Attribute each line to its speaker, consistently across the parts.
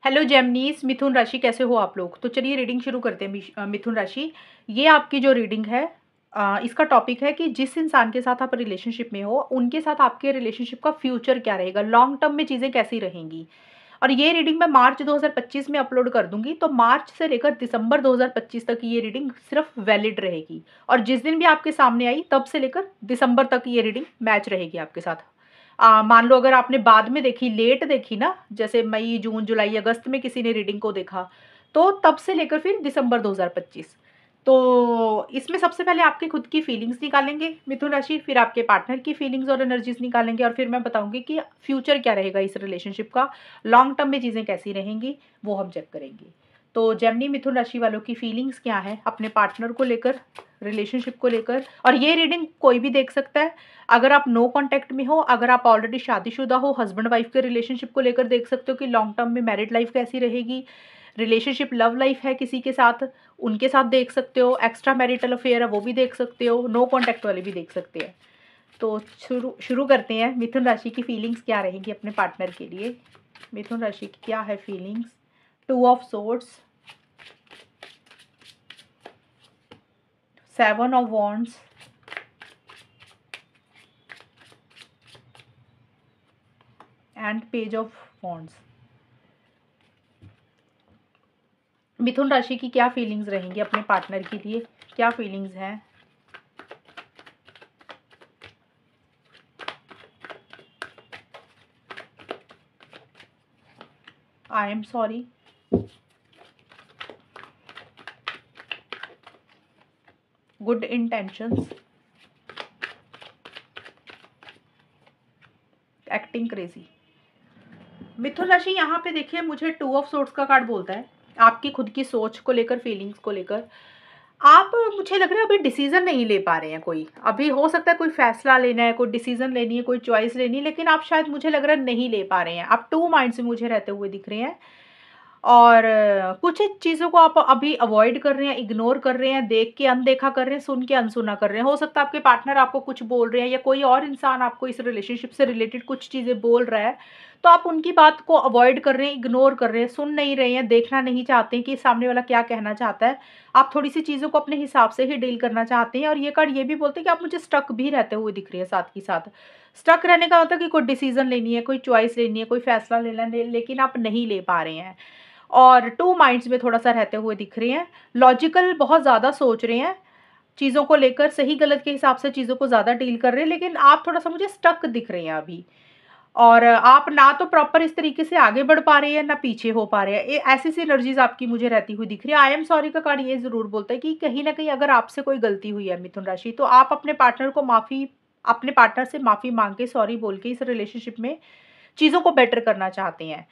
Speaker 1: Hello जेमिनीज, मिथुन राशि कैसे हो आप लोग। तो चलिए रीडिंग शुरू करते हैं। मिथुन राशि, ये आपकी जो रीडिंग है, इसका टॉपिक है कि जिस इंसान के साथ आप रिलेशनशिप में हो उनके साथ आपके रिलेशनशिप का फ्यूचर क्या रहेगा, लॉन्ग टर्म में चीज़ें कैसी रहेंगी। और ये रीडिंग मैं मार्च 2025 में अपलोड कर दूंगी, तो मार्च से लेकर दिसंबर 2025 तक ये रीडिंग सिर्फ वैलिड रहेगी। और जिस दिन भी आपके सामने आई तब से लेकर दिसंबर तक ये रीडिंग मैच रहेगी आपके साथ। मान लो अगर आपने बाद में देखी, लेट देखी ना, जैसे मई जून जुलाई अगस्त में किसी ने रीडिंग को देखा, तो तब से लेकर फिर दिसंबर 2025। तो इसमें सबसे पहले आपके खुद की फीलिंग्स निकालेंगे मिथुन राशि, फिर आपके पार्टनर की फीलिंग्स और एनर्जीज निकालेंगे, और फिर मैं बताऊंगी कि फ्यूचर क्या रहेगा इस रिलेशनशिप का, लॉन्ग टर्म में चीज़ें कैसी रहेंगी, वो हम चेक करेंगे। तो जेमिनी मिथुन राशि वालों की फीलिंग्स क्या है अपने पार्टनर को लेकर, रिलेशनशिप को लेकर। और ये रीडिंग कोई भी देख सकता है। अगर आप नो कांटेक्ट में हो, अगर आप ऑलरेडी शादीशुदा हो, हस्बैंड वाइफ के रिलेशनशिप को लेकर देख सकते हो कि लॉन्ग टर्म में मैरिड लाइफ कैसी रहेगी। रिलेशनशिप लव लाइफ है किसी के साथ, उनके साथ देख सकते हो। एक्स्ट्रा मैरिटल अफेयर है वो भी देख सकते हो, नो कांटेक्ट वाले भी देख सकते हैं। तो शुरू शुरू करते हैं। मिथुन राशि की फीलिंग्स क्या रहेंगी अपने पार्टनर के लिए। मिथुन राशि की क्या है feelings. 2 of swords, 7 of wands, and page of wands. मिथुन राशि की क्या फीलिंग्स रहेंगी अपने पार्टनर के लिए, क्या फीलिंग्स हैं। I am sorry, good intentions, acting crazy. मिथुन राशि यहाँ पे देखिए, मुझे 2 ऑफ सोर्ड्स का कार्ड बोलता है आपकी खुद की सोच को लेकर, फीलिंग्स को लेकर। आप, मुझे लग रहा है अभी डिसीजन नहीं ले पा रहे हैं कोई। अभी हो सकता है कोई फैसला लेना है, कोई डिसीजन लेनी है, कोई चॉइस लेनी है, लेकिन आप शायद, मुझे लग रहा है, नहीं ले पा रहे हैं। आप 2 माइंड से मुझे रहते हुए दिख रहे हैं। और कुछ चीज़ों को आप अभी अवॉइड कर रहे हैं, इग्नोर कर रहे हैं, देख के अनदेखा कर रहे हैं, सुन के अनसुना कर रहे हैं। हो सकता है आपके पार्टनर आपको कुछ बोल रहे हैं, या कोई और इंसान आपको इस रिलेशनशिप से रिलेटेड कुछ चीज़ें बोल रहा है, तो आप उनकी बात को अवॉइड कर रहे हैं, इग्नोर कर रहे हैं, सुन नहीं रहे हैं, देखना नहीं चाहते हैं कि सामने वाला क्या कहना चाहता है। आप थोड़ी सी चीज़ों को अपने हिसाब से ही डील करना चाहते हैं। और ये कार्ड ये भी बोलते हैं कि आप मुझे स्टक भी रहते हुए दिख रहे हैं साथ ही साथ। स्टक रहने का मतलब कि कोई डिसीजन लेनी है, कोई चॉइस लेनी है, कोई फैसला लेना है, लेकिन आप नहीं ले पा रहे हैं। और 2 माइंड्स में थोड़ा-सा रहते हुए दिख रहे हैं। लॉजिकल बहुत ज़्यादा सोच रहे हैं, चीज़ों को लेकर सही गलत के हिसाब से चीज़ों को ज़्यादा डील कर रहे हैं, लेकिन आप थोड़ा-सा मुझे स्टक दिख रहे हैं अभी। और आप ना तो प्रॉपर इस तरीके से आगे बढ़ पा रहे हैं, ना पीछे हो पा रहे हैं। ऐसी-सी एनर्जीज़ आपकी मुझे रहती हुई दिख रही है। आई एम सॉरी का कार्ड ये ज़रूर बोलता है कि कहीं न कहीं अगर आपसे कोई गलती हुई है मिथुन राशि, तो आप अपने पार्टनर से माफ़ी माँग के, सॉरी बोल के इस रिलेशनशिप में चीज़ों को बेटर करना चाहते हैं।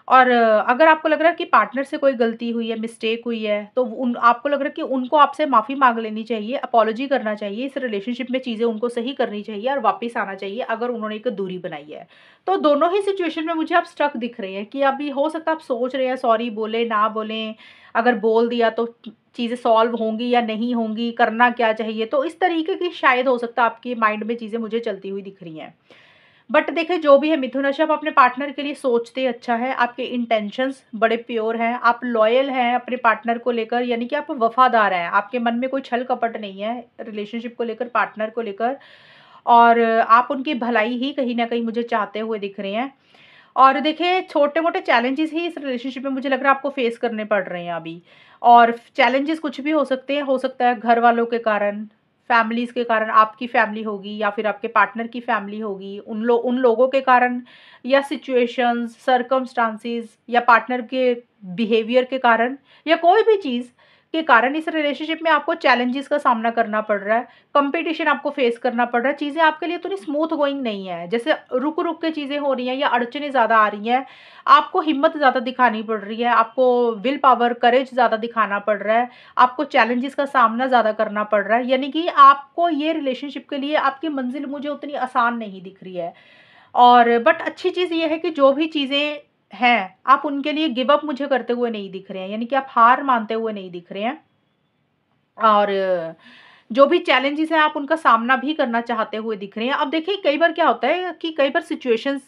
Speaker 1: और अगर आपको लग रहा है कि पार्टनर से कोई गलती हुई है, मिस्टेक हुई है, तो उन आपको लग रहा है कि उनको आपसे माफ़ी माँग लेनी चाहिए, अपॉलॉजी करना चाहिए, इस रिलेशनशिप में चीज़ें उनको सही करनी चाहिए और वापस आना चाहिए अगर उन्होंने एक दूरी बनाई है। तो दोनों ही सिचुएशन में मुझे आप स्टक दिख रहे हैं कि अभी हो सकता है आप सोच रहे हैं सॉरी बोलें, ना बोलें, अगर बोल दिया तो चीज़ें सॉल्व होंगी या नहीं होंगी, करना क्या चाहिए। तो इस तरीके की शायद हो सकता है आपके माइंड में चीज़ें मुझे चलती हुई दिख रही हैं। बट देखिए जो भी है मिथुन राशि, आप अपने पार्टनर के लिए सोचते अच्छा है, आपके इंटेंशंस बड़े प्योर हैं, आप लॉयल हैं अपने पार्टनर को लेकर, यानी कि आप वफादार हैं, आपके मन में कोई छल कपट नहीं है रिलेशनशिप को लेकर, पार्टनर को लेकर। और आप उनकी भलाई ही कहीं ना कहीं मुझे चाहते हुए दिख रहे हैं। और देखिए छोटे मोटे चैलेंजेस ही इस रिलेशनशिप में मुझे लग रहा है आपको फेस करने पड़ रहे हैं अभी। और चैलेंजेस कुछ भी हो सकते हैं, हो सकता है घर वालों के कारण, फैमिलीज़ के कारण, आपकी फैमिली होगी या फिर आपके पार्टनर की फैमिली होगी, उन लोगों के कारण, या सिचुएशंस, सर्कमस्टांसेस, या पार्टनर के बिहेवियर के कारण, या कोई भी चीज़ के कारण इस रिलेशनशिप में आपको चैलेंजेस का सामना करना पड़ रहा है, कंपटीशन आपको फेस करना पड़ रहा है, चीज़ें आपके लिए इतनी स्मूथ गोइंग नहीं है, जैसे रुक-रुक के चीज़ें हो रही हैं या अड़चनें ज़्यादा आ रही हैं, आपको हिम्मत ज़्यादा दिखानी पड़ रही है, आपको विल पावर, करेज ज़्यादा दिखाना पड़ रहा है, आपको चैलेंजेस का सामना ज़्यादा करना पड़ रहा है, यानी कि आपको ये रिलेशनशिप के लिए आपकी मंजिल मुझे उतनी आसान नहीं दिख रही है। और बट अच्छी चीज़ ये है कि जो भी चीज़ें हैं, आप उनके लिए गिव अप मुझे करते हुए नहीं दिख रहे हैं, यानी कि आप हार मानते हुए नहीं दिख रहे हैं। और जो भी चैलेंजेस हैं आप उनका सामना भी करना चाहते हुए दिख रहे हैं। अब देखिए कई बार क्या होता है कि कई बार सिचुएशंस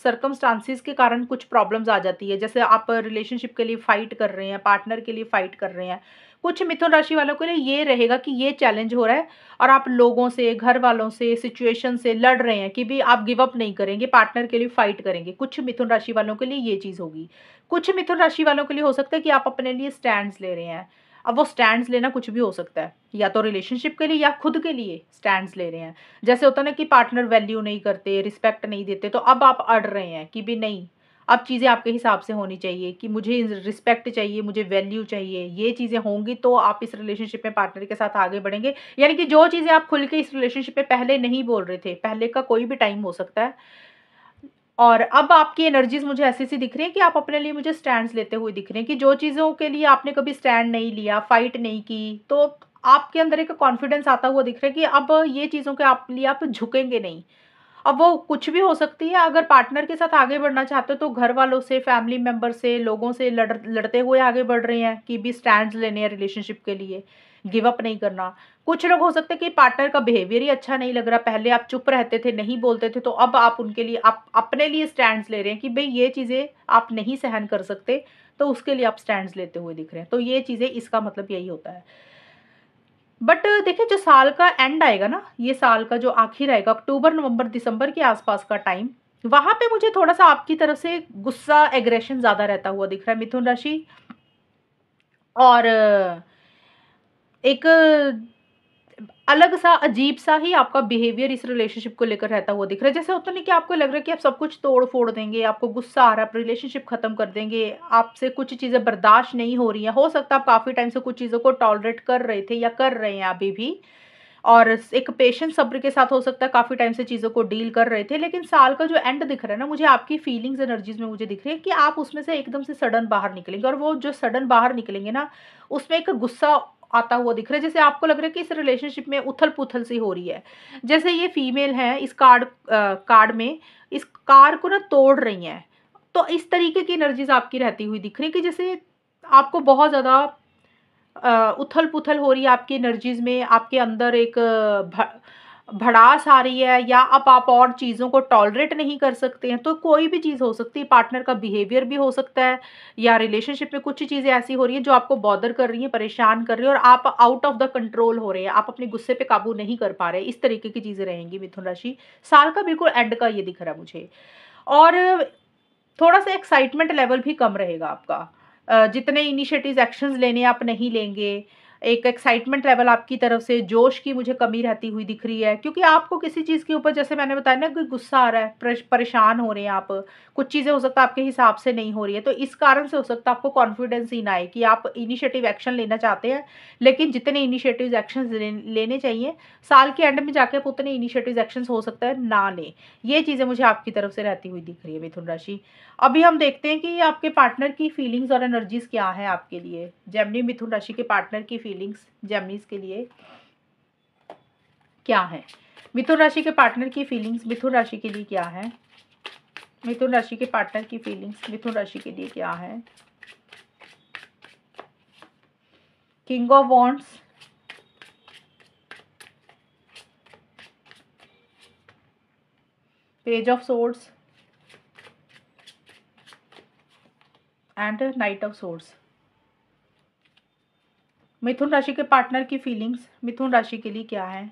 Speaker 1: सर्कमस्टांसिस के कारण कुछ प्रॉब्लम्स आ जाती है। जैसे आप रिलेशनशिप के लिए फाइट कर रहे हैं, पार्टनर के लिए फाइट कर रहे हैं, कुछ मिथुन राशि वालों के लिए ये रहेगा कि ये चैलेंज हो रहा है और आप लोगों से, घर वालों से, सिचुएशन से लड़ रहे हैं कि भी आप गिव अप नहीं करेंगे, पार्टनर के लिए फाइट करेंगे। कुछ मिथुन राशि वालों के लिए ये चीज़ होगी। कुछ मिथुन राशि वालों के लिए हो सकता है कि आप अपने लिए स्टैंड्स ले रहे हैं। अब वो स्टैंड्स लेना कुछ भी हो सकता है, या तो रिलेशनशिप के लिए या खुद के लिए स्टैंड्स ले रहे हैं। जैसे होता है ना कि पार्टनर वैल्यू नहीं करते, रिस्पेक्ट नहीं देते, तो अब आप अड़ रहे हैं कि भी नहीं, अब चीज़ें आपके हिसाब से होनी चाहिए, कि मुझे रिस्पेक्ट चाहिए, मुझे वैल्यू चाहिए। ये चीज़ें होंगी तो आप इस रिलेशनशिप में पार्टनर के साथ आगे बढ़ेंगे। यानी कि जो चीज़ें आप खुल के इस रिलेशनशिप में पहले नहीं बोल रहे थे, पहले का कोई भी टाइम हो सकता है, और अब आपकी एनर्जीज मुझे ऐसी-सी दिख रही है कि आप अपने लिए मुझे स्टैंड्स लेते हुए दिख रहे हैं, कि जो चीज़ों के लिए आपने कभी स्टैंड नहीं लिया, फाइट नहीं की, तो आपके अंदर एक कॉन्फिडेंस आता हुआ दिख रहा है कि अब ये चीज़ों के आप लिए आप झुकेंगे नहीं। अब वो कुछ भी हो सकती है। अगर पार्टनर के साथ आगे बढ़ना चाहते हो तो घर वालों से, फैमिली मेंबर से, लोगों से लड़ते हुए आगे बढ़ रहे हैं कि भी स्टैंड्स लेने हैं रिलेशनशिप के लिए, गिव अप नहीं करना। कुछ लोग हो सकते हैं कि पार्टनर का बिहेवियर ही अच्छा नहीं लग रहा, पहले आप चुप रहते थे, नहीं बोलते थे, तो अब आप उनके लिए, आप अपने लिए स्टैंड्स ले रहे हैं कि भई ये चीज़ें आप नहीं सहन कर सकते, तो उसके लिए आप स्टैंड्स लेते हुए दिख रहे हैं। तो ये चीज़ें, इसका मतलब यही होता है। बट देखिए, जो साल का एंड आएगा ना, ये साल का जो आखिर आएगा, अक्टूबर, नवंबर, दिसंबर के आसपास का टाइम, वहाँ पे मुझे थोड़ा-सा आपकी तरफ से गुस्सा, एग्रेशन ज़्यादा रहता हुआ दिख रहा है मिथुन राशि। और एक अलग-सा, अजीब-सा ही आपका बिहेवियर इस रिलेशनशिप को लेकर रहता हुआ दिख रहा है। जैसे होता नहीं कि आपको लग रहा है कि आप सब कुछ तोड़-फोड़ देंगे, आपको गुस्सा आ रहा है, आप रिलेशनशिप खत्म कर देंगे, आपसे कुछ चीज़ें बर्दाश्त नहीं हो रही हैं। हो सकता है आप काफ़ी टाइम से कुछ चीज़ों को टॉलरेट कर रहे थे या कर रहे हैं अभी भी, और एक पेशेंस, सब्र के साथ हो सकता है काफ़ी टाइम से चीज़ों को डील कर रहे थे। लेकिन साल का जो एंड दिख रहा है ना, मुझे आपकी फीलिंग्स, एनर्जीज़ में मुझे दिख रही है कि आप उसमें से एकदम से सडन बाहर निकलेंगे, और वो जो सडन बाहर निकलेंगे ना, उसमें एक गुस्सा आता हुआ दिख रहा है। जैसे आपको लग रहा है कि इस रिलेशनशिप में उथल-पुथल सी हो रही है। जैसे ये फीमेल है, इस कार्ड में इस कार को ना तोड़ रही हैं। तो इस तरीके की एनर्जीज़ आपकी रहती हुई दिख रही है कि जैसे आपको बहुत ज़्यादा उथल-पुथल हो रही है आपकी एनर्जीज़ में, आपके अंदर एक भड़ास आ रही है, या अब आप और चीज़ों को टॉलरेट नहीं कर सकते हैं। तो कोई भी चीज़ हो सकती है, पार्टनर का बिहेवियर भी हो सकता है, या रिलेशनशिप में कुछ चीज़ें ऐसी हो रही हैं जो आपको बॉदर कर रही हैं, परेशान कर रही हैं, और आप आउट ऑफ द कंट्रोल हो रहे हैं, आप अपने गुस्से पे काबू नहीं कर पा रहे। इस तरीके की चीज़ें रहेंगी मिथुन राशि। साल का बिल्कुल एंड का ये दिख रहा है मुझे। और थोड़ा-सा एक्साइटमेंट लेवल भी कम रहेगा आपका। जितने इनिशिएटिव्स, एक्शंस लेने आप नहीं लेंगे, एक एक्साइटमेंट लेवल आपकी तरफ से, जोश की मुझे कमी रहती हुई दिख रही है, क्योंकि आपको किसी चीज़ के ऊपर, जैसे मैंने बताया ना, कि गुस्सा आ रहा है, परेशान हो रहे हैं आप, कुछ चीज़ें हो सकता है आपके हिसाब से नहीं हो रही है, तो इस कारण से हो सकता है आपको कॉन्फिडेंस ही ना आए कि आप इनिशिएटिव एक्शन लेना चाहते हैं, लेकिन जितने इनिशिएटिव्स, एक्शंस लेने चाहिए, साल के एंड में जाके आप उतने इनिशिएटिव्स, एक्शंस हो सकता है ना लें। ये चीज़ें मुझे आपकी तरफ से रहती हुई दिख रही है मिथुन राशि। अभी हम देखते हैं कि आपके पार्टनर की फीलिंग्स और एनर्जीज क्या है आपके लिए। जेमिनी मिथुन राशि के पार्टनर की फीलिंग्स जेमिनीज के लिए क्या है? मिथुन राशि के पार्टनर की फीलिंग्स मिथुन राशि के लिए क्या है? मिथुन राशि के पार्टनर की फीलिंग्स मिथुन राशि के लिए क्या है? King of wands, page of swords and knight of swords. मिथुन राशि के पार्टनर की फीलिंग्स मिथुन राशि के लिए क्या है?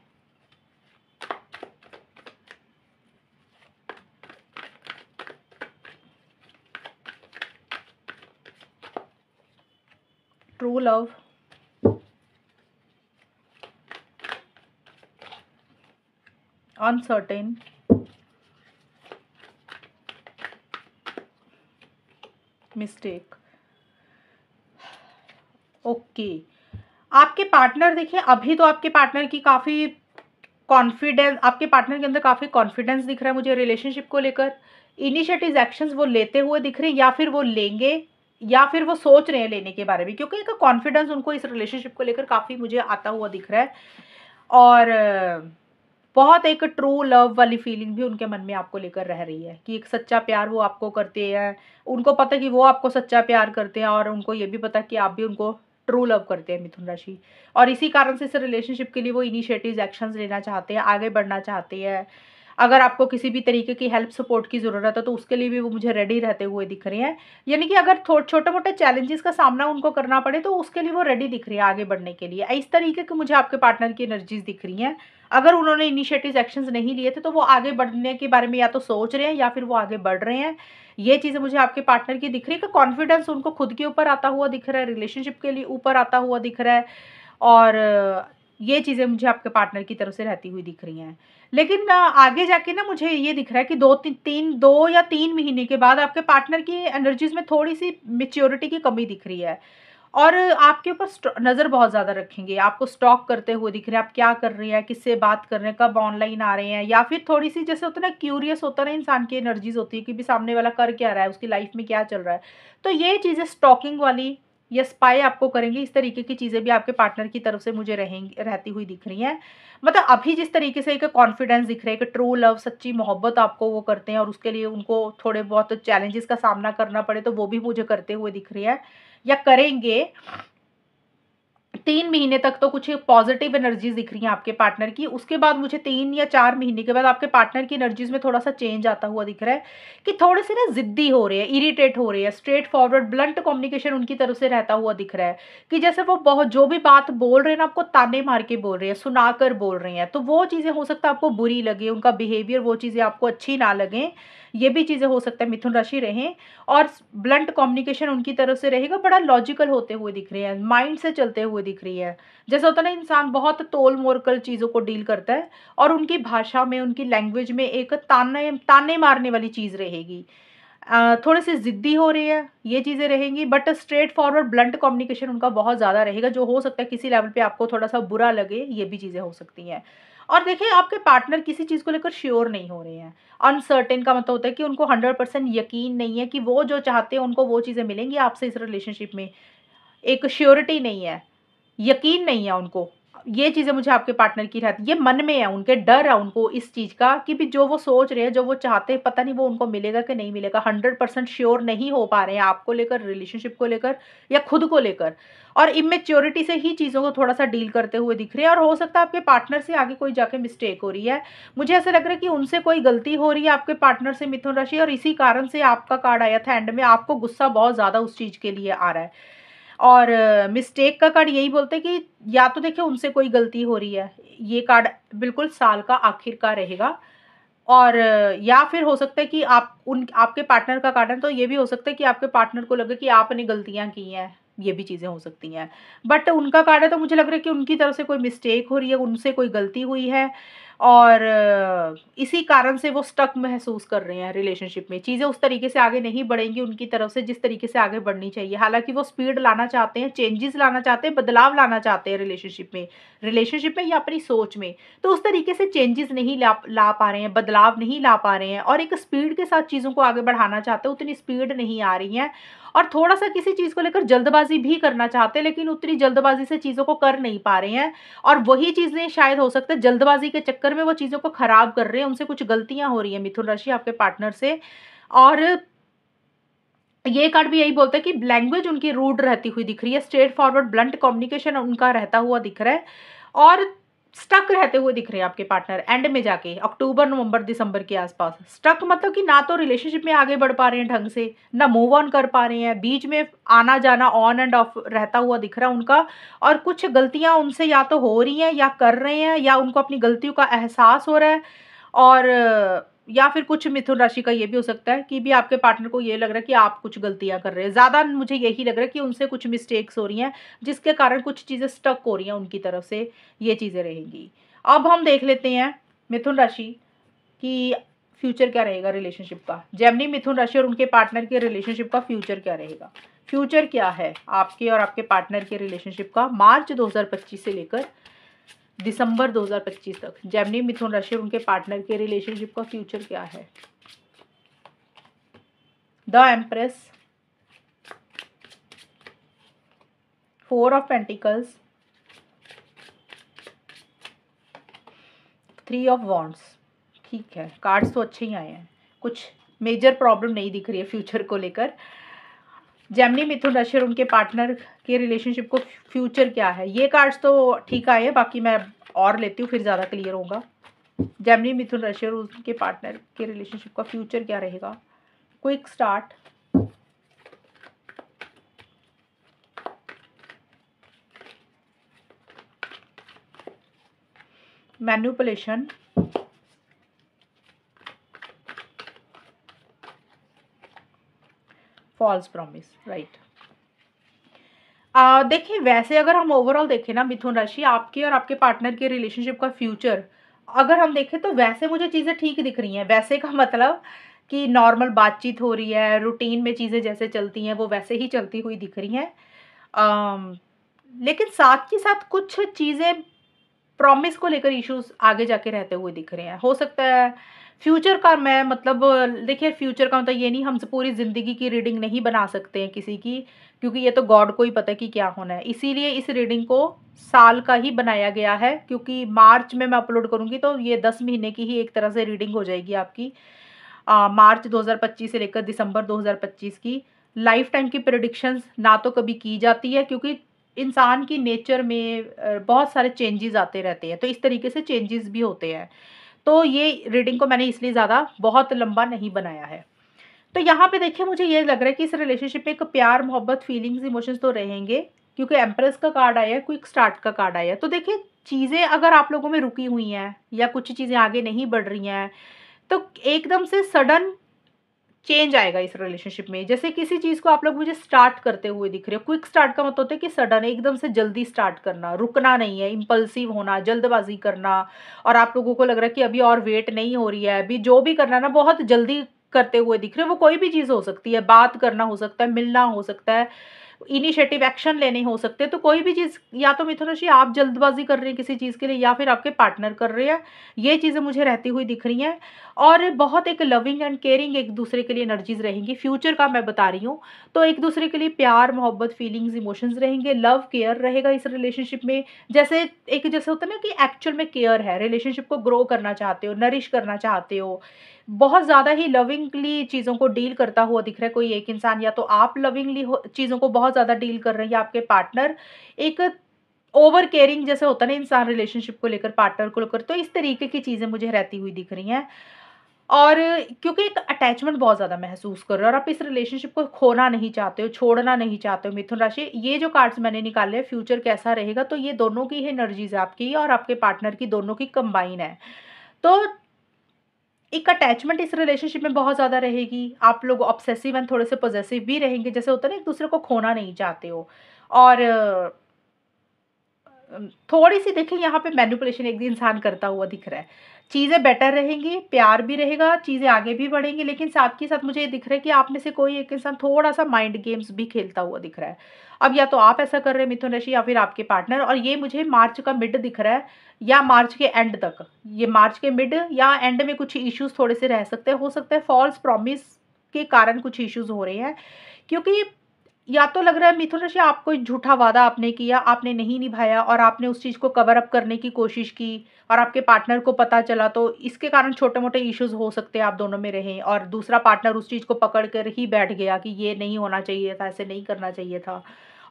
Speaker 1: True love, uncertain, mistake. Okay, आपके पार्टनर, देखिए अभी तो आपके पार्टनर की काफ़ी कॉन्फिडेंस, आपके पार्टनर के अंदर काफ़ी कॉन्फिडेंस दिख रहा है मुझे रिलेशनशिप को लेकर। इनिशिएटिव एक्शंस वो लेते हुए दिख रहे हैं, या फिर वो लेंगे, या फिर वो सोच रहे हैं लेने के बारे में, क्योंकि एक कॉन्फिडेंस उनको इस रिलेशनशिप को लेकर काफ़ी मुझे आता हुआ दिख रहा है। और बहुत एक ट्रू लव वाली फीलिंग भी उनके मन में आपको लेकर रह रही है, कि एक सच्चा प्यार वो आपको करते हैं। उनको पता है कि वो आपको सच्चा प्यार करते हैं, और उनको ये भी पता है कि आप भी उनको ट्रू लव करते हैं मिथुन राशि। और इसी कारण से इस रिलेशनशिप के लिए वो इनिशिएटिव्स, एक्शंस लेना चाहते हैं, आगे बढ़ना चाहते हैं। अगर आपको किसी भी तरीके की हेल्प सपोर्ट की ज़रूरत है तो उसके लिए भी वो मुझे रेडी रहते हुए दिख रहे हैं। यानी कि अगर छोटे मोटे चैलेंजेस का सामना उनको करना पड़े तो उसके लिए वो रेडी दिख रही है आगे बढ़ने के लिए। इस तरीके की मुझे आपके पार्टनर की एनर्जीज दिख रही हैं। अगर उन्होंने इनिशिएटिव एक्शंस नहीं लिए थे तो वो आगे बढ़ने के बारे में या तो सोच रहे हैं या फिर वो आगे बढ़ रहे हैं। ये चीज़ें मुझे आपके पार्टनर की दिख रही है कि कॉन्फिडेंस उनको खुद के ऊपर आता हुआ दिख रहा है, रिलेशनशिप के लिए ऊपर आता हुआ दिख रहा है। और ये चीज़ें मुझे आपके पार्टनर की तरफ से रहती हुई दिख रही हैं। लेकिन आगे जाके ना मुझे ये दिख रहा है कि 2 या 3 महीने के बाद आपके पार्टनर की एनर्जीज़ में थोड़ी-सी मैच्योरिटी की कमी दिख रही है। और आपके ऊपर नज़र बहुत ज़्यादा रखेंगे, आपको स्टॉक करते हुए दिख रहे हैं, आप क्या कर रही हैं, किससे बात कर रहे हैं, कब ऑनलाइन आ रहे हैं, या फिर थोड़ी-सी जैसे होता है ना क्यूरियस होता है ना इंसान की एनर्जीज़ होती है कि भी सामने वाला कर क्या रहा है, उसकी लाइफ़ में क्या चल रहा है। तो ये चीज़ें स्टॉकिंग वाली या स्पाई आपको करेंगे, इस तरीके की चीज़ें भी आपके पार्टनर की तरफ से मुझे रहती हुई दिख रही हैं। मतलब अभी जिस तरीके से एक कॉन्फिडेंस दिख रहा है, एक ट्रू लव, सच्ची मोहब्बत आपको वो करते हैं और उसके लिए उनको थोड़े बहुत चैलेंजेस का सामना करना पड़े तो वो भी मुझे करते हुए दिख रही है या करेंगे। 3 महीने तक तो कुछ पॉजिटिव एनर्जीज़ दिख रही हैं आपके पार्टनर की। उसके बाद मुझे 3 या 4 महीने के बाद आपके पार्टनर की एनर्जीज़ में थोड़ा-सा चेंज आता हुआ दिख रहा है कि थोड़े-से ना ज़िद्दी हो रहे हैं, इरिटेट हो रहे हैं, स्ट्रेट फॉरवर्ड ब्लंट कम्युनिकेशन उनकी तरफ से रहता हुआ दिख रहा है कि जैसे वो बहुत जो भी बात बोल रहे हैं ना, आपको ताने मार के बोल रहे हैं, सुनाकर बोल रहे हैं। तो वो चीज़ें हो सकता है आपको बुरी लगे, उनका बिहेवियर वो चीज़ें आपको अच्छी ना लगें। ये भी चीज़ें हो सकता है मिथुन राशि रहें। और ब्लंट कम्युनिकेशन उनकी तरफ से रहेगा, बड़ा लॉजिकल होते हुए दिख रहे हैं, माइंड से चलते हुए दिख रही है। जैसा होता है ना इंसान बहुत तोल-मोल कर चीज़ों को डील करता है और उनकी भाषा में, उनकी लैंग्वेज में एक ताने ताने मारने वाली चीज़ रहेगी। थोड़े-से ज़िद्दी हो रही है, ये चीज़ें रहेंगी, but straight forward blunt communication उनका बहुत ज़्यादा रहेगा, जो हो सकता है किसी लेवल पे आपको थोड़ा-सा बुरा लगे, ये भी चीज़ें हो सकती हैं। और देखिए आपके पार्टनर किसी चीज़ को लेकर श्योर नहीं हो रहे हैं। अनसर्टेन का मतलब होता है कि उनको 100% यकीन नहीं है कि वो जो चाहते हैं उनको वो चीज़ें मिलेंगी आपसे इस रिलेशनशिप में। एक श्योरिटी नहीं है, यकीन नहीं है उनको। ये चीज़ें मुझे आपके पार्टनर की रहती, ये मन में है उनके, डर है उनको इस चीज़ का कि भी जो वो सोच रहे हैं, जो वो चाहते हैं, पता नहीं वो उनको मिलेगा कि नहीं मिलेगा। 100% श्योर नहीं हो पा रहे हैं आपको लेकर, रिलेशनशिप को लेकर या खुद को लेकर। और इमैच्योरिटी से ही चीज़ों को थोड़ा-सा डील करते हुए दिख रहे हैं और हो सकता है आपके पार्टनर से आगे कोई जाके मिस्टेक हो रही है। मुझे ऐसा लग रहा है कि उनसे कोई गलती हो रही है आपके पार्टनर से मिथुन राशि, और इसी कारण से आपका कार्ड आया था एंड में, आपको गुस्सा बहुत ज़्यादा उस चीज़ के लिए आ रहा है। और मिस्टेक का कार्ड यही बोलते हैं कि या तो देखिए उनसे कोई गलती हो रही है, ये कार्ड बिल्कुल साल का आखिर का रहेगा। और या फिर हो सकता है कि आपके पार्टनर का कार्ड है तो ये भी हो सकता है कि आपके पार्टनर को लगे कि आपने गलतियाँ की हैं, ये भी चीज़ें हो सकती हैं। बट उनका कार्ड है तो मुझे लग रहा है कि उनकी तरफ से कोई मिस्टेक हो रही है, उनसे कोई गलती हुई है और इसी कारण से वो स्टक महसूस कर रहे हैं रिलेशनशिप में। चीज़ें उस तरीके से आगे नहीं बढ़ेंगी उनकी तरफ से जिस तरीके से आगे बढ़नी चाहिए। हालाँकि वो स्पीड लाना चाहते हैं, चेंजेस लाना चाहते हैं, बदलाव लाना चाहते हैं रिलेशनशिप में या अपनी सोच में। तो उस तरीके से चेंजेस नहीं ला ला पा रहे हैं, बदलाव नहीं ला पा रहे हैं और एक स्पीड के साथ चीज़ों को आगे बढ़ाना चाहते हैं, उतनी स्पीड नहीं आ रही है। और थोड़ा-सा किसी चीज़ को लेकर जल्दबाज़ी भी करना चाहते हैं, लेकिन उतनी जल्दबाज़ी से चीज़ों को कर नहीं पा रहे हैं। और वही चीज़ें शायद हो सकता है जल्दबाज़ी के चक्कर में वो चीज़ों को खराब कर रहे हैं, उनसे कुछ गलतियाँ हो रही हैं मिथुन राशि आपके पार्टनर से। और ये कार्ड भी यही बोलता है कि लैंग्वेज उनकी रूड रहती हुई दिख रही है, स्ट्रेट फॉरवर्ड ब्लंट कम्युनिकेशन उनका रहता हुआ दिख रहा है और स्टक रहते हुए दिख रहे हैं आपके पार्टनर एंड में जाके अक्टूबर, नवंबर, दिसंबर के आसपास। स्टक मतलब कि ना तो रिलेशनशिप में आगे बढ़ पा रहे हैं ढंग से, ना मूव ऑन कर पा रहे हैं, बीच में आना-जाना ऑन एंड ऑफ रहता हुआ दिख रहा है उनका। और कुछ गलतियाँ उनसे या तो हो रही हैं या कर रहे हैं या उनको अपनी गलतियों का एहसास हो रहा है। और या फिर कुछ मिथुन राशि का ये भी हो सकता है कि भी आपके पार्टनर को ये लग रहा है कि आप कुछ गलतियाँ कर रहे हैं। ज़्यादा मुझे यही लग रहा है कि उनसे कुछ मिस्टेक्स हो रही हैं, जिसके कारण कुछ चीज़ें स्टक हो रही हैं उनकी तरफ से, ये चीज़ें रहेंगी। अब हम देख लेते हैं मिथुन राशि कि फ्यूचर क्या रहेगा रिलेशनशिप का। जेमिनी मिथुन राशि और उनके पार्टनर के रिलेशनशिप का फ्यूचर क्या रहेगा? फ्यूचर क्या है आपके और आपके पार्टनर के रिलेशनशिप का मार्च 2025 से लेकर दिसंबर 2025 तक? जेमिनी मिथुन राशि और उनके पार्टनर के रिलेशनशिप का फ्यूचर क्या है? The empress, 4 of pentacles, 3 of wands. ठीक है, कार्ड्स तो अच्छे ही आए हैं, कुछ मेजर प्रॉब्लम नहीं दिख रही है फ्यूचर को लेकर। जेमिनी मिथुन राशि और उनके पार्टनर के रिलेशनशिप को फ्यूचर क्या है? ये कार्ड्स तो ठीक आए हैं, बाकी मैं और लेती हूँ फिर ज़्यादा क्लियर होगा। जेमिनी, मिथुन राशि और उनके पार्टनर के रिलेशनशिप का फ्यूचर क्या रहेगा? Quick start, manipulation, false promise, right. देखिए, वैसे अगर हम ओवरऑल देखें ना मिथुन राशि, आपके और आपके पार्टनर के रिलेशनशिप का फ्यूचर अगर हम देखें तो वैसे मुझे चीज़ें ठीक दिख रही हैं। वैसे का मतलब कि नॉर्मल बातचीत हो रही है, रूटीन में चीज़ें जैसे चलती हैं वो वैसे ही चलती हुई दिख रही हैं। अम, लेकिन साथ के साथ कुछ चीज़ें प्रॉमिस को लेकर इश्यूज आगे जाके रहते हुए दिख रहे हैं। हो सकता है फ्यूचर का, मैं मतलब देखिए, फ्यूचर का मतलब ये नहीं, हम पूरी ज़िंदगी की रीडिंग नहीं बना सकते हैं किसी की, क्योंकि ये तो गॉड को ही पता है कि क्या होना है। इसीलिए इस रीडिंग को साल का ही बनाया गया है, क्योंकि मार्च में मैं अपलोड करूँगी तो ये 10 महीने की ही एक तरह से रीडिंग हो जाएगी आपकी। मार्च 2025 से लेकर दिसंबर 2025 की। लाइफ टाइम की प्रेडिक्शंस ना तो कभी की जाती है, क्योंकि इंसान की नेचर में बहुत सारे चेंजेस आते रहते हैं, तो इस तरीके से चेंजेस भी होते हैं। तो ये रीडिंग को मैंने इसलिए ज़्यादा बहुत लंबा नहीं बनाया है। तो यहाँ पे देखिए, मुझे ये लग रहा है कि इस रिलेशनशिप में एक प्यार, मोहब्बत, फीलिंग्स, इमोशंस तो रहेंगे, क्योंकि एम्प्रेस का कार्ड आया है, क्विक स्टार्ट का कार्ड आया है। तो देखिए, चीज़ें अगर आप लोगों में रुकी हुई हैं या कुछ चीज़ें आगे नहीं बढ़ रही हैं, तो एकदम से सडन चेंज आएगा इस रिलेशनशिप में। जैसे किसी चीज़ को आप लोग मुझे स्टार्ट करते हुए दिख रहे हो। क्विक स्टार्ट का मतलब होता है कि सडन, एकदम से जल्दी स्टार्ट करना, रुकना नहीं है, इम्पल्सिव होना, जल्दबाजी करना। और आप लोगों को लग रहा है कि अभी और वेट नहीं हो रही है, अभी जो भी करना है ना बहुत जल्दी करते हुए दिख रहे हो। वो कोई भी चीज़ हो सकती है, बात करना हो सकता है, मिलना हो सकता है, इनिशिएटिव एक्शन लेने हो सकते हैं। तो कोई भी चीज़, या तो मिथुन राशि आप जल्दबाजी कर रहे हैं किसी चीज़ के लिए, या फिर आपके पार्टनर कर रहे हैं। ये चीज़ें मुझे रहती हुई दिख रही हैं। और बहुत एक लविंग एंड केयरिंग एक दूसरे के लिए एनर्जीज रहेंगी। फ्यूचर का मैं बता रही हूँ, तो एक दूसरे के लिए प्यार, मोहब्बत, फीलिंग्स, इमोशंस रहेंगे, लव, केयर रहेगा इस रिलेशनशिप में। जैसे होता है ना कि एक्चुअल में केयर है, रिलेशनशिप को ग्रो करना चाहते हो, नरिश करना चाहते हो, बहुत ज़्यादा ही लविंगली चीज़ों को डील करता हुआ दिख रहा है कोई एक इंसान। या तो आप लविंगली चीज़ों को बहुत ज़्यादा डील कर रहे हैं, या आपके पार्टनर एक ओवर केयरिंग जैसे होता है ना इंसान रिलेशनशिप को लेकर, पार्टनर को लेकर। तो इस तरीके की चीज़ें मुझे रहती हुई दिख रही हैं। और क्योंकि एक अटैचमेंट बहुत ज़्यादा महसूस कर रहे हो, और आप इस रिलेशनशिप को खोना नहीं चाहते हो, छोड़ना नहीं चाहते हो मिथुन राशि। ये जो कार्ड्स मैंने निकाले हैं, फ्यूचर कैसा रहेगा, तो ये दोनों की ही एनर्जीज, आपकी और आपके पार्टनर की, दोनों की कंबाइन है। तो एक अटैचमेंट इस रिलेशनशिप में बहुत ज़्यादा रहेगी। आप लोग ऑब्सेसिव एंड थोड़े से पॉसेसिव भी रहेंगे, जैसे होता है ना एक दूसरे को खोना नहीं चाहते हो। और थोड़ी-सी देखिए, यहाँ पे मैनिपुलेशन एक भी इंसान करता हुआ दिख रहा है। चीज़ें बेटर रहेंगी, प्यार भी रहेगा, चीज़ें आगे भी बढ़ेंगी, लेकिन साथ के साथ मुझे ये दिख रहा है कि आप में से कोई एक इंसान थोड़ा-सा माइंड गेम्स भी खेलता हुआ दिख रहा है। अब या तो आप ऐसा कर रहे हैं मिथुन राशि, या फिर आपके पार्टनर, और ये मुझे मार्च का मिड दिख रहा है, या मार्च के एंड तक। ये मार्च के मिड या एंड में कुछ इश्यूज़ थोड़े से रह सकते हैं। हो सकता है फॉल्स प्रॉमिस के कारण कुछ इश्यूज़ हो रहे हैं, क्योंकि या तो लग रहा है मिथुन राशि, आप कोई झूठा वादा आपने किया, आपने नहीं निभाया, और आपने उस चीज़ को कवर अप करने की कोशिश की, और आपके पार्टनर को पता चला, तो इसके कारण छोटे-मोटे इश्यूज़ हो सकते हैं आप दोनों में रहें, और दूसरा पार्टनर उस चीज़ को पकड़ कर ही बैठ गया कि ये नहीं होना चाहिए था, ऐसे नहीं करना चाहिए था।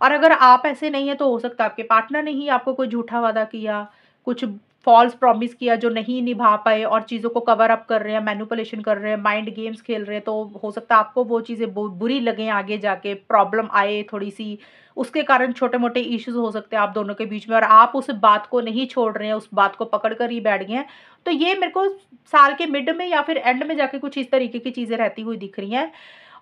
Speaker 1: और अगर आप ऐसे नहीं हैं, तो हो सकता है आपके पार्टनर ने ही आपको कोई झूठा वादा किया, कुछ फ़ॉल्स प्रॉमिस किया जो नहीं निभा पाए, और चीज़ों को कवर अप कर रहे हैं, मैनिपुलेशन कर रहे हैं, माइंड गेम्स खेल रहे हैं। तो हो सकता है आपको वो चीज़ें बुरी लगें, आगे जाके प्रॉब्लम आए थोड़ी-सी, उसके कारण छोटे-मोटे इश्यूज़ हो सकते हैं आप दोनों के बीच में, और आप उस बात को नहीं छोड़ रहे हैं, उस बात को पकड़ कर ही बैठ गए हैं। तो ये मेरे को साल के मिड में या फिर एंड में जाके कुछ इस तरीके की चीज़ें रहती हुई दिख रही हैं।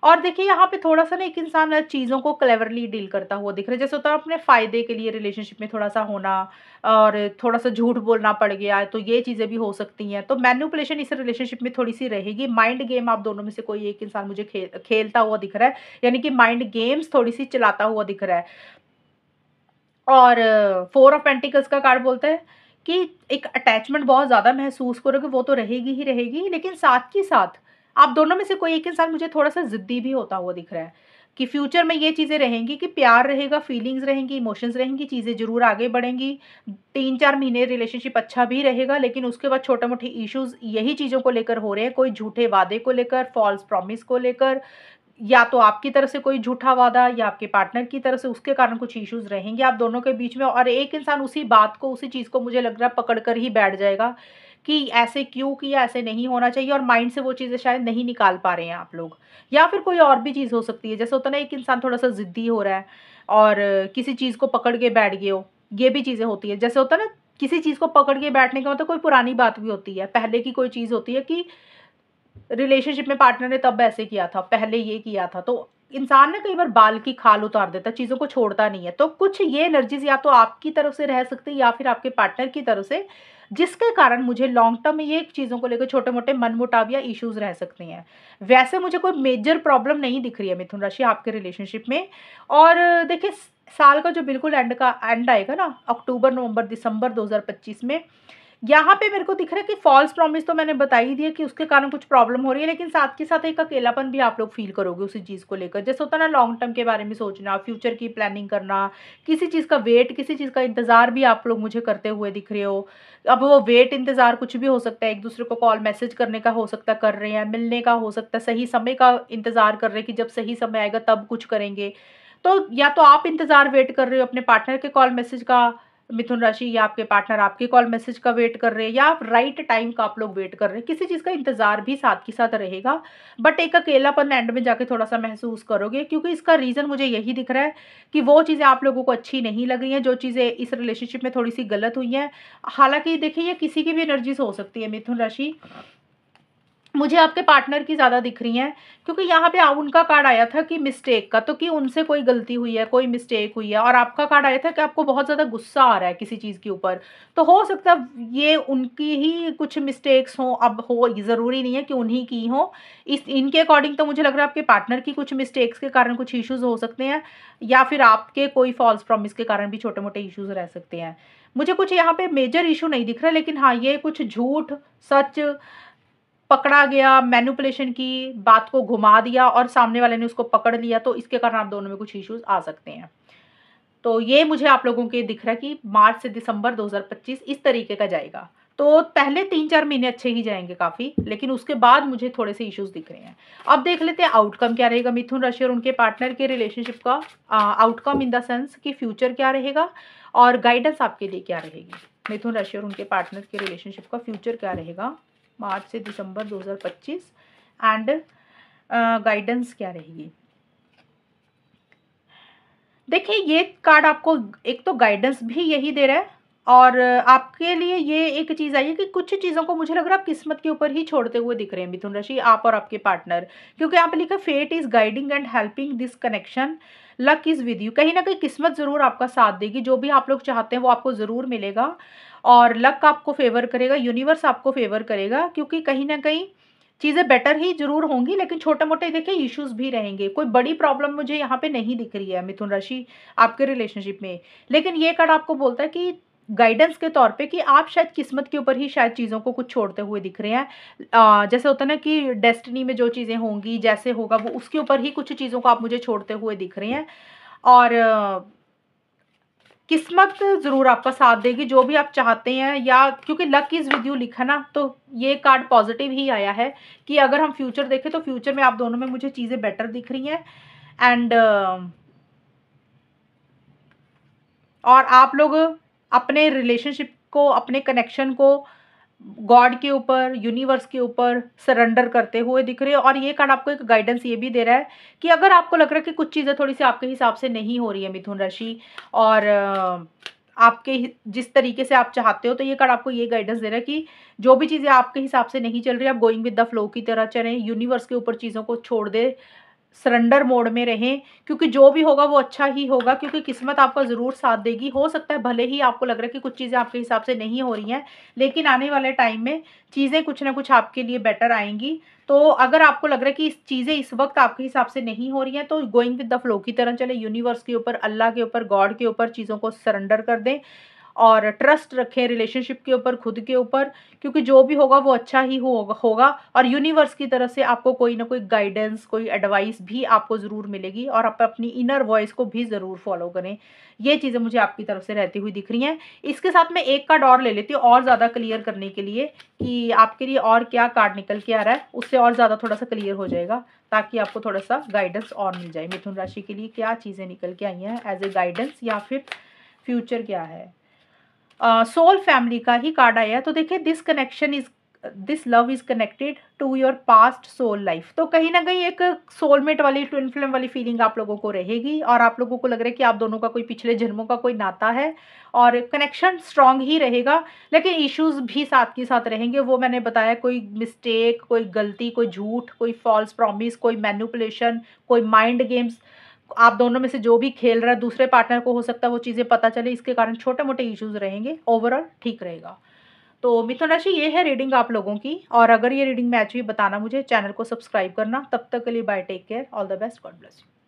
Speaker 1: और देखिए, यहाँ पे थोड़ा-सा ना एक इंसान चीज़ों को क्लेवरली डील करता हुआ दिख रहा है। जैसे होता है अपने फ़ायदे के लिए रिलेशनशिप में थोड़ा-सा होना, और थोड़ा-सा झूठ बोलना पड़ गया, तो ये चीज़ें भी हो सकती हैं। तो मैनिपुलेशन इस रिलेशनशिप में थोड़ी-सी रहेगी। माइंड गेम आप दोनों में से कोई एक इंसान मुझे खेलता हुआ दिख रहा है, यानी कि माइंड गेम्स थोड़ी-सी चलाता हुआ दिख रहा है। और फ़ोर ऑफ पेंटिकल्स का कार्ड बोलता है कि एक अटैचमेंट बहुत ज़्यादा महसूस करोगे, वो तो रहेगी ही रहेगी, लेकिन साथ के साथ आप दोनों में से कोई एक इंसान मुझे थोड़ा-सा ज़िद्दी भी होता हुआ दिख रहा है, कि फ्यूचर में ये चीज़ें रहेंगी कि प्यार रहेगा, फीलिंग्स रहेंगी, इमोशंस रहेंगी, चीज़ें ज़रूर आगे बढ़ेंगी। 3-4 महीने रिलेशनशिप अच्छा भी रहेगा, लेकिन उसके बाद छोटे-मोटे इश्यूज़ यही चीज़ों को लेकर हो रहे हैं, कोई झूठे वादे को लेकर, फ़ॉल्स प्रॉमिस को लेकर, या तो आपकी तरफ से कोई झूठा वादा, या आपके पार्टनर की तरफ से, उसके कारण कुछ इश्यूज़ रहेंगे आप दोनों के बीच में। और एक इंसान उसी बात को, उसी चीज़ को मुझे लग रहा है पकड़ कर ही बैठ जाएगा, कि ऐसे क्यों किया, ऐसे नहीं होना चाहिए, और माइंड से वो चीज़ें शायद नहीं निकाल पा रहे हैं आप लोग। या फिर कोई और भी चीज़ हो सकती है, जैसे होता है ना एक इंसान थोड़ा-सा ज़िद्दी हो रहा है और किसी चीज़ को पकड़ के बैठ गए हो, ये भी चीज़ें होती हैं। जैसे होता है ना किसी चीज़ को पकड़ के बैठने का मतलब कोई पुरानी बात भी होती है, पहले की कोई चीज़ होती है कि रिलेशनशिप में पार्टनर ने तब ऐसे किया था, पहले ये किया था, तो इंसान ना कई बार बाल की खाल उतार देता है, चीज़ों को छोड़ता नहीं है। तो कुछ ये एनर्जीज़ या तो आपकी तरफ से रह सकती है या फिर आपके पार्टनर की तरफ से, जिसके कारण मुझे लॉन्ग टर्म में ये चीज़ों को लेकर छोटे-मोटे मनमुटाव या इश्यूज़ रह सकते हैं। वैसे मुझे कोई मेजर प्रॉब्लम नहीं दिख रही है मिथुन राशि आपके रिलेशनशिप में। और देखिए साल का जो बिल्कुल एंड आएगा ना, अक्टूबर, नवंबर, दिसंबर 2025 में, यहाँ पे मेरे को दिख रहा है कि फ़ॉल्स प्रॉमिस तो मैंने बता ही दिया कि उसके कारण कुछ प्रॉब्लम हो रही है, लेकिन साथ के साथ एक अकेलापन भी आप लोग फ़ील करोगे उसी चीज़ को लेकर। जैसे होता है ना लॉन्ग टर्म के बारे में सोचना, फ्यूचर की प्लानिंग करना, किसी चीज़ का वेट, किसी चीज़ का इंतज़ार भी आप लोग मुझे करते हुए दिख रहे हो। अब वो वेट, इंतज़ार कुछ भी हो सकता है, एक-दूसरे को कॉल, मैसेज करने का हो सकता है कर रहे हैं, मिलने का हो सकता है, सही समय का इंतज़ार कर रहे हैं कि जब सही समय आएगा तब कुछ करेंगे। तो या तो आप इंतज़ार वेट कर रहे हो अपने पार्टनर के कॉल, मैसेज का मिथुन राशि, या आपके पार्टनर आपके कॉल मैसेज का वेट कर रहे हैं, या आप राइट टाइम का आप लोग वेट कर रहे हैं। किसी चीज़ का इंतज़ार भी साथ के साथ रहेगा, बट एक अकेलापन एंड में जाके थोड़ा-सा महसूस करोगे, क्योंकि इसका रीज़न मुझे यही दिख रहा है कि वो चीज़ें आप लोगों को अच्छी नहीं लग रही हैं, जो चीज़ें इस रिलेशनशिप में थोड़ी-सी गलत हुई हैं। हालाँकि देखिए ये किसी की भी एनर्जी से हो सकती है मिथुन राशि, मुझे आपके पार्टनर की ज़्यादा दिख रही हैं, क्योंकि यहाँ पे उनका कार्ड आया था कि मिस्टेक का, तो कि उनसे कोई गलती हुई है, कोई मिस्टेक हुई है, और आपका कार्ड आया था कि आपको बहुत ज़्यादा गुस्सा आ रहा है किसी चीज़ के ऊपर। तो हो सकता है ये उनकी ही कुछ मिस्टेक्स हों, अब हो ज़रूरी नहीं है कि उन्हीं की हों। इस इनके अकॉर्डिंग तो मुझे लग रहा है आपके पार्टनर की कुछ मिस्टेक्स के कारण कुछ इश्यूज़ हो सकते हैं, या फिर आपके कोई फ़ॉल्स प्रॉमिस के कारण भी छोटे-मोटे इश्यूज़ रह सकते हैं। मुझे कुछ यहाँ पे मेजर इश्यू नहीं दिख रहा, लेकिन हाँ, ये कुछ झूठ, सच पकड़ा गया, मैनिपुलेशन की, बात को घुमा दिया और सामने वाले ने उसको पकड़ लिया, तो इसके कारण आप दोनों में कुछ इश्यूज़ आ सकते हैं। तो ये मुझे आप लोगों के दिख रहा है कि मार्च से दिसंबर 2025 इस तरीके का जाएगा। तो पहले 3-4 महीने अच्छे ही जाएँगे काफ़ी, लेकिन उसके बाद मुझे थोड़े से इश्यूज़ दिख रहे हैं। अब देख लेते हैं आउटकम क्या रहेगा मिथुन राशि और उनके पार्टनर के रिलेशनशिप का, आउटकम इन द सेंस कि फ्यूचर क्या रहेगा और गाइडेंस आपके लिए क्या रहेगी। मिथुन राशि और उनके पार्टनर के रिलेशनशिप का फ्यूचर क्या रहेगा मार्च से दिसंबर 2025, एंड गाइडेंस क्या रहेगी। देखिए ये कार्ड आपको एक तो गाइडेंस भी यही दे रहा है, और आपके लिए ये एक चीज़ आई है कि कुछ चीज़ों को मुझे लग रहा है आप किस्मत के ऊपर ही छोड़ते हुए दिख रहे हैं मिथुन राशि, आप और आपके पार्टनर, क्योंकि यहाँ पे लिखा fate is guiding and helping this connection, luck is with you. कहीं ना कहीं किस्मत ज़रूर आपका साथ देगी, जो भी आप लोग चाहते हैं वो आपको ज़रूर मिलेगा, और लक आपको फेवर करेगा, यूनिवर्स आपको फेवर करेगा, क्योंकि कहीं ना कहीं चीज़ें बेटर ही ज़रूर होंगी, लेकिन छोटे-मोटे देखिए इश्यूज़ भी रहेंगे। कोई बड़ी प्रॉब्लम मुझे यहाँ पे नहीं दिख रही है मिथुन राशि आपके रिलेशनशिप में। लेकिन ये कार्ड आपको बोलता है कि गाइडेंस के तौर पे कि आप शायद किस्मत के ऊपर ही शायद चीज़ों को कुछ छोड़ते हुए दिख रहे हैं। जैसे होता है ना कि डेस्टिनी में जो चीज़ें होंगी, जैसे होगा वो उसके ऊपर ही कुछ चीज़ों को आप मुझे छोड़ते हुए दिख रहे हैं, और किस्मत ज़रूर आपका साथ देगी, जो भी आप चाहते हैं, या क्योंकि लक इज़ विद यू लिखा ना, तो ये कार्ड पॉजिटिव ही आया है कि अगर हम फ्यूचर देखें तो फ्यूचर में आप दोनों में मुझे चीज़ें बेटर दिख रही हैं, एंड और आप लोग अपने रिलेशनशिप को, अपने कनेक्शन को गॉड के ऊपर, यूनिवर्स के ऊपर सरेंडर करते हुए दिख रहे हो। और ये कार्ड आपको एक गाइडेंस ये भी दे रहा है कि अगर आपको लग रहा है कि कुछ चीज़ें थोड़ी सी आपके हिसाब से नहीं हो रही है मिथुन राशि, और जिस तरीके से आप चाहते हो, तो ये कार्ड आपको ये गाइडेंस दे रहा है कि जो भी चीज़ें आपके हिसाब से नहीं चल रही, आप गोइंग विद द फ्लो की तरह चलें, यूनिवर्स के ऊपर चीज़ों को छोड़ दे, सरेंडर मोड में रहें, क्योंकि जो भी होगा वो अच्छा ही होगा, क्योंकि किस्मत आपका ज़रूर साथ देगी। हो सकता है भले ही आपको लग रहा है कि कुछ चीज़ें आपके हिसाब से नहीं हो रही हैं, लेकिन आने वाले टाइम में चीज़ें कुछ ना कुछ आपके लिए बेटर आएँगी। तो अगर आपको लग रहा है कि इस चीज़ें इस वक़्त आपके हिसाब से नहीं हो रही हैं, तो गोइंग विद द फ्लो की तरह चलें, यूनिवर्स के ऊपर, अल्लाह के ऊपर, गॉड के ऊपर चीज़ों को सरेंडर कर दें, और ट्रस्ट रखें रिलेशनशिप के ऊपर, खुद के ऊपर, क्योंकि जो भी होगा वो अच्छा ही होगा, और यूनिवर्स की तरफ से आपको कोई ना कोई गाइडेंस, कोई एडवाइस भी आपको ज़रूर मिलेगी, और आप अपनी इनर वॉइस को भी ज़रूर फॉलो करें। ये चीज़ें मुझे आपकी तरफ से रहती हुई दिख रही हैं। इसके साथ मैं एक कार्ड और ले लेती हूँ और ज़्यादा क्लियर करने के लिए कि आपके लिए और क्या कार्ड निकल के आ रहा है, उससे और ज़्यादा थोड़ा सा क्लियर हो जाएगा, ताकि आपको थोड़ा सा गाइडेंस और मिल जाए। मिथुन राशि के लिए क्या चीज़ें निकल के आई हैं एज ए गाइडेंस, या फिर फ्यूचर क्या है। सोल फैमिली का ही कार्ड आया है। तो देखिए this love is connected to your past soul life. तो कहीं ना कहीं एक सोलमेट वाली ट्विन फ्लेम वाली फीलिंग आप लोगों को रहेगी, और आप लोगों को लग रहा है कि आप दोनों का कोई पिछले जन्मों का कोई नाता है, और कनेक्शन स्ट्रांग ही रहेगा। लेकिन इश्यूज भी साथ के साथ रहेंगे, वो मैंने बताया, कोई मिस्टेक, कोई गलती, कोई झूठ, कोई फॉल्स प्रॉमिस, कोई मैनिपुलेशन, कोई माइंड गेम्स, आप दोनों में से जो भी खेल रहा है दूसरे पार्टनर को, हो सकता है वो चीज़ें पता चले, इसके कारण छोटे-मोटे इश्यूज़ रहेंगे, ओवरऑल ठीक रहेगा। तो मिथुन राशि, ये है रीडिंग आप लोगों की, और अगर ये रीडिंग मैच हुई बताना मुझे, चैनल को सब्सक्राइब करना। तब तक के लिए bye, take care, all the best, God bless you.